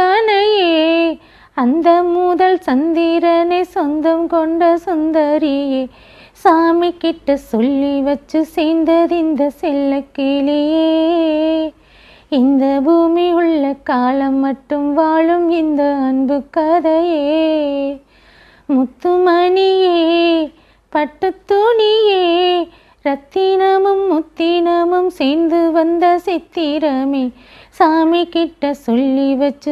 கற்பனையே, அந்த முதல் சந்திரனை சொந்தம் கொண்ட சுந்தரியே, சாமி கிட்ட சொல்லி வச்சு சேர்ந்தது இந்த செல்லக்கிளியே. இந்த பூமி உள்ள காலம் மட்டும் வாழும் இந்த அன்பு கதையே. முத்துமணியே, பட்டு துணியே, ரத்தினமும் முத்தினமும் சேர்ந்து வந்த சித்திரமே, சாமி கிட்ட சொல்லி வச்சு